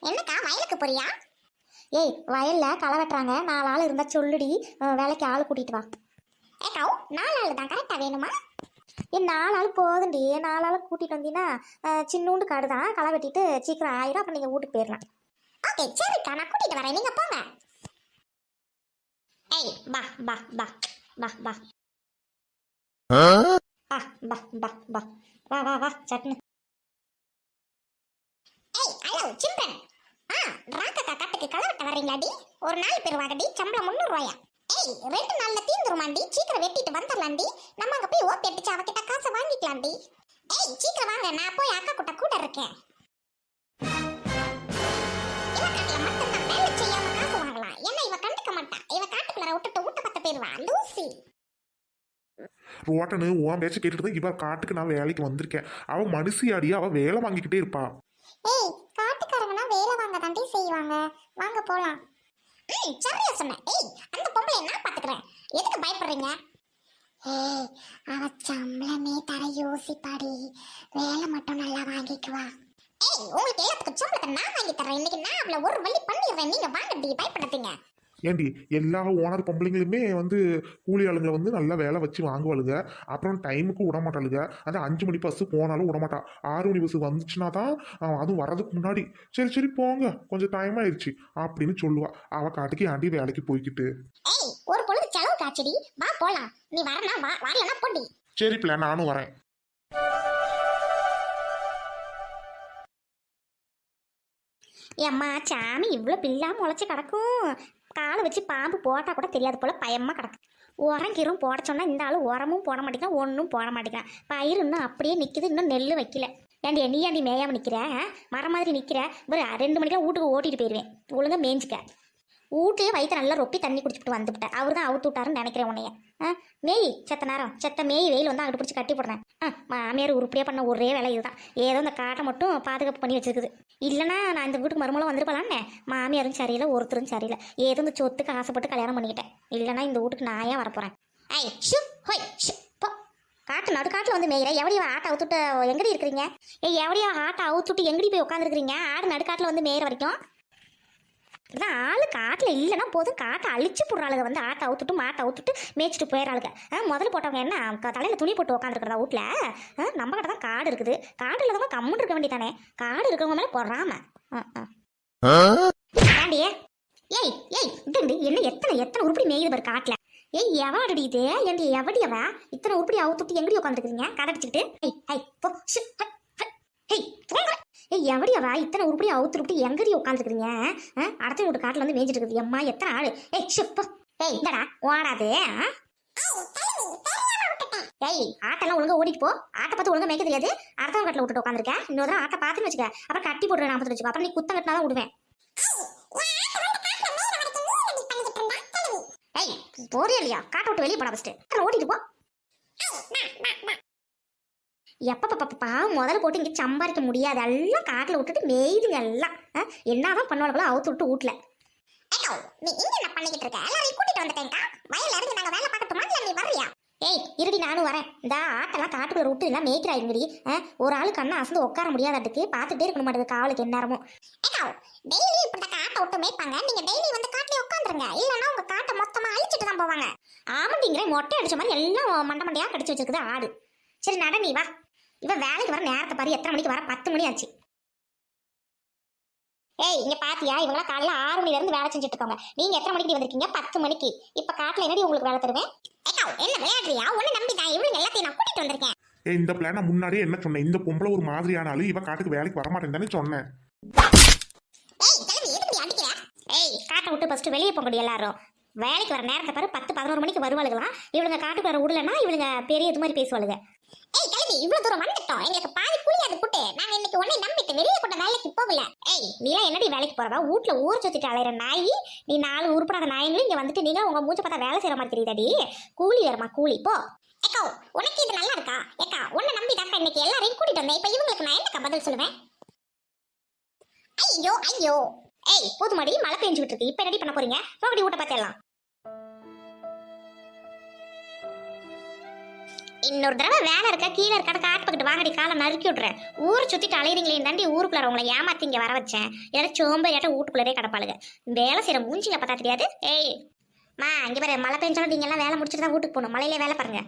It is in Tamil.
என்னக்கா வயலுக்கு போறியா? ஏய் வயல்ல களை வெட்டுறாங்க, 4 ஆள் இருந்தா சொல்லுடி, வேலைக்கு ஆள் கூட்டிட்டு வா. ஏக்கா 4 ஆள் தான் கரெக்டா வேணுமா? 4 ஆள் போதுண்டி, 4 ஆள் கூட்டிட்டு வந்தீங்கன்னா சின்னூண்டு காடு தான், களை வெட்டிட்டு சீக்கிரம் ஆயிரும், அப்புறம் நீங்க வீட்டுக்கு போயிடலாம். ஓகே சரிக்கா, நான் கூட்டிட்டு வரேன், நீங்க போங்க. ஏய் பா பா பா பா பா பா பா பா பா வா வா வா சட்னு. ஏய் ஹலோ சிம்ரன், ராக்கக்கா கட்டுக்கு களை வெட்ட வரீங்களாடி? ஒரு நாள் பேர் வாங்கடி, சம்பளம் 300 ரூபாயா? ஏய் 2 நாள்ல தீந்துருமாண்டி, சீக்கிரம் வெட்டிட்டு வந்துடலாண்டி, நம்ம அங்க போய் ஓப்பி அடிச்சு அவகிட்ட காசை வாங்கிக்கலாம்டி. ஏய் சீக்கிரம் வாங்க, நான் போய் அக்கா கூட்ட கூட இருக்கேன். இவ காட்டுல மட்டும்தான் வேலை செய்யாம காசு வாங்கலாம், என்ன இவ கண்டுக்க மாட்டா, இவ காட்டுக்குள்ள விட்டுட்டு ஊட்ட பத்த போயிருவா லூசி. ரோட்டனு உன் பேச்ச கேட்டுட்டு தான் இவ காட்டுக்கு நான் வேலைக்கு வந்திருக்கேன். அவ மனுஷியாடி, அவ வேலை வாங்கிக்கிட்டே இருப்பா. ஏய் காட்டுக்காரங்கன்னா வேலை வாங்க தாண்டி செய்வாங்க, வாங்க போலாம். சரியா சொன்ன. ஏய் அந்த பொம்பளை நான் பாத்துக்கிறேன், எதுக்கு பயப்படுறீங்க? ஏய் அவ சம்பளமே தர யோசிப்பாடி, வேலை மட்டும் நல்லா வாங்கிக்குவா. ஏய் உங்களுக்கு எல்லாத்துக்கும் சம்பளத்தை நான் வாங்கி தரேன், இன்னைக்கு நான் அவளை ஒரு வழி பண்ணிடுறேன், நீங்க வாங்கடி, பயப்படாதீங்க. ஏண்டி எல்லா ஓனர் பொம்பளைங்களுமே கூலி ஆளுங்களை நல்லா வேலை வச்சு வாங்குவாளுங்க. அப்புறம் டைமுக்கு விட மாட்டாளுங்க. அந்த 5 மணி பஸ் போனாலும் விட மாட்டா. 6 மணி பஸ் வந்துச்சுன்னா தான் அதுவும் வர்றதுக்கு முன்னாடி சரி சரி போங்க கொஞ்சம் டைம் ஆயிடுச்சு அப்படின்னு சொல்லுவா. அவ காட்டுக்கு ஆண்டி வேலைக்கு போய்கிட்டு. ஏய் ஒரு பொழுது செலவு காய்ச்சடி, வா போலாம், நீ வரனா வா, வரலனா போடி. சரி பிள்ளை நானும் வரேன். ஏம்மா சாமி இவ்வளோ பில்லாம முளைச்சி கிடக்கும், காலை வச்சு பாம்பு போட்டால் கூட தெரியாது போல் பயமாக கிடக்கு. உரங்கிரும் போட சொன்னால் இந்த ஆள் உரமும் போட மாட்டேங்கான், ஒன்றும் போட மாட்டேங்கான். பயிர் இன்னும் அப்படியே நிற்கிது, இன்னும் நெல் வைக்கல. ஏண்டி நீ ஏண்டி மேயாமல் நிற்கிற? மரம் மாதிரி நிற்கிற. ஒரு 2 மணிக்கெலாம் வீட்டுக்கு ஓட்டிட்டு போயிடுவேன், ஒழுங்காக மேய்ஞ்சிக்க. வீட்டையே வயிற்று நல்லா ரொப்பி தண்ணி குடிச்சிட்டு வந்துவிட்டேன், அவர் தான் அவுத்து விட்டாருன்னு நினைக்கிறேன் உன்னைய. மேய் செத்த நேரம் செத்த மேய், வெயில் வந்து அங்கிட்டு பிடிச்சி கட்டி போடுறேன். மாமியார் உருப்படியாக பண்ண ஒரே வேலை இதுதான், ஏதோ இந்த காட்டை மட்டும் பாதுகாப்பு பண்ணி வச்சிருக்குது. இல்லைனா நான் இந்த வீட்டுக்கு மருமூலம் வந்திருப்பலான்னே. மாமியாரும் சரியில்லை, ஒருத்தரும் சரியில்லை, ஏதோ இந்த சொத்துக்கு ஆசைப்பட்டு கல்யாணம் பண்ணிக்கிட்டேன். இல்லைனா இந்த வீட்டுக்கு நான் ஏன் வரப்போகிறேன்? ஐய் ஷு ஹோய் ஷு போ. காட்டு நடு காட்டில் வந்து மேயிற எவடியா ஆட்டை அவுத்துட்டு எங்கடி இருக்கிறீங்க? ஏய் எவடியா ஆட்டை அவுத்துட்டு எங்கடி போய் உட்காந்துருக்கிறீங்க? ஆடு நடுக்காட்டில் வந்து மேயிற வரைக்கும் இதான் ஆளு காட்டில் இல்லைன்னா போதும், காட்டை அழிச்சு போடுறாளுங்க, வந்து ஆட்டை அவுத்துட்டு மாட்டை அவுத்துட்டு மேய்ச்சிட்டு போயிடறாளுங்க. முதல்ல போட்டவங்க என்ன தலையில் துணி போட்டு உட்காந்துருக்கிறதா வீட்டில்? நம்ம கிட்ட தான் காடு இருக்குது, காடு இல்லாதவங்க கம்முன்னு இருக்க வேண்டியதானே, காடு இருக்கவங்க மேலே போடுறாம. ஏண்டியே ஏய் ஏய் இது என்ன எத்தனை உருப்படி மேயுது பாரு காட்டில். ஏய் எவாடி இது? ஏண்டி எவடியவ இத்தனை உருப்படி அவுத்துட்டு எங்கடி உட்காந்துருக்கீங்க கதை அடிச்சுக்கிட்டு? ஏய் ஹை போ ஷு ஹை போங்க. ஏய் எவடியவா இத்தனை உருப்படி அவுத்துருப்படி எங்கடி உட்காந்துருக்கீங்க? அடுத்த வீட்டு காட்டில் வந்து மேய்ஞ்சிட்டு இருக்குது. எம்மா எத்தனை ஆடு? ஏய் ஷிப்போ. ஏய் இந்தடா ஓடாது. ஏய் ஆட்டெல்லாம் ஒழுங்கா ஓடிட்டு போ, ஆட்டை பார்த்து ஒழுங்கா மேய்க்க தெரியாது, அடுத்த காட்டில் விட்டுட்டு உட்காந்துருக்கேன். இன்னொரு தடவை ஆட்டை பார்த்துன்னு வச்சுக்க, அப்புறம் கட்டி போட்டுருவேன், நான் வச்சுக்கோ, அப்புறம் நீ குத்தம் கட்டினா தான் விடுவேன். ஏய் போறியா இல்லையா? காட்டை விட்டு வெளியே போடா ஃபஸ்ட்டு, ஓடிட்டு போ. எப்பப்பா முதல்ல போட்டு இங்கே சம்பாதிக்க முடியாது, எல்லாம் காட்டில் விட்டுட்டு மேய்துங்க எல்லாம். என்னதான் பண்ணுவாங்களோ அவுத்து விட்டு வீட்டுல. நீ இங்க என்ன பண்ணிக்கிட்டு இருக்க? எல்லாரையும் கூட்டிட்டு வந்துட்டேன்க்கா, வயல்ல இருந்து நாங்க வேலை பார்க்கட்டுமா, இல்ல நீ வர்றியா? ஏய் இருடி நானும் வரேன். இந்த ஆட்டெல்லாம் காட்டுக்குள்ள விட்டு எல்லாம் மேய்க்கிறாங்கடி, ஒரு ஆளு கண்ணை அசந்து உட்கார முடியாததுக்கு பார்த்துட்டே இருக்கணும் மாட்டேங்குது காவலுக்கு எந்நேரமும். டெய்லி இப்படி காட்டை விட்டு மேய்ப்பாங்க, நீங்க டெய்லி வந்து காட்டிலே உட்காந்துருங்க, இல்லைன்னா உங்க காட்டை மொத்தமா அழிச்சிட்டு தான் போவாங்க. ஆமாண்டிங்கிற மொட்டை அடிச்ச மாதிரி எல்லாம் மண்டையா கடிச்சு வச்சிருக்குது ஆடு. சரி நட நீ வா. இவன் வேலைக்கு வர நேரத்தை பாரு, எத்தனை மணிக்கு வர? 10 மணி ஆச்சு. ஏய் இங்க பாத்தியா, இவங்களாம் காலையில 6 மணில இருந்து வேலை செஞ்சுட்டு இருக்காங்க, நீங்க எத்தனை மணிக்கு வந்திருக்கீங்க? 10 மணிக்கு. இப்ப காட்டுல என்னடி உங்களுக்கு வேலை தருவேன்? என்ன விளையாடுறியா? ஒண்ணு நம்பிதான் இவங்க எல்லாத்தையும் நான் கூட்டிட்டு வந்திருக்கேன். இந்த பிளான முன்னாடியே என்ன சொன்னேன்? இந்த பொம்பளை ஒரு மாதிரியான ஆளு, இவ காட்டுக்கு வேலைக்கு வர மாட்டேன்னு தானே சொன்னேன். ஏய் கிளம்பி எதுக்கு அடிக்கிற? ஏய் காட்டை விட்டு ஃபர்ஸ்ட் வெளியே போங்கடி எல்லாரும். வேலைக்கு வர நேரத்தை பாரு, 10-11 மணிக்கு வருவாளுங்களாம். இவளுங்க காட்டுக்கு வர விடலன்னா இவளுங்க பெரிய இது மாதிரி பேசுவாளுங்க. ஏய் கிளம்பி இவ்வளவு தூரம் வந்துட்டோம், எங்களுக்கு பாதி புளியாது புட்டு, நாங்க இன்னைக்கு உன்னை நம்பிட்டு வெளியே கூட வேலைக்கு போகல. ஏய் நீலாம் என்னடி வேலைக்கு போறதா? வீட்டுல ஊர் சுத்திட்டு அலையிற நாய் நீ, 4 உருப்படாத நாயங்களும் இங்க வந்துட்டு நீங்க உங்க மூச்சை பார்த்தா வேலை செய்யற மாதிரி தெரியுதாடி? கூலி வேறமா கூலி போ. ஏக்கா உனக்கு இது நல்லா இருக்கா? ஏக்கா உன்னை நம்பி தாக்கா இன்னைக்கு எல்லாரையும் கூட்டிட்டு வந்தேன், இப்ப இவங்களுக்கு நான் என்னக்கா பதில் சொல்லுவேன்? ஐயோ ஐயோ. ஏய் போதுமாடி, மழை பெஞ்சுக்கிட்டு இருக்கு, இப்ப ரெடி பண்ண போறீங்க? போகடி வீட்டை பார்த்துடலாம். இன்னொரு தடவை வேலை இருக்கா கீழே இருக்காத காட்டு பக்கத்து வாங்கடி காலை நறுக்கி விட்றேன். ஊரை சுற்றிட்டு அலையிறீங்களே தாண்டி ஊருக்குள்ளார உங்களை ஏமாத்தி இங்கே வர வச்சேன். ஏன்னா சோம்பேறியாட்ட வீட்டுக்குள்ளே கிடப்பாளுங்க. வேலை செய்கிற மூஞ்சிங்க பார்த்தா தெரியாது. ஏய் மா இங்கே பாரு, மழை பெஞ்சாலும் நீங்கள் எல்லாம் வேலை முடிச்சுட்டு தான் வீட்டுக்கு போகணும். மழையிலே வேலை பாருங்க.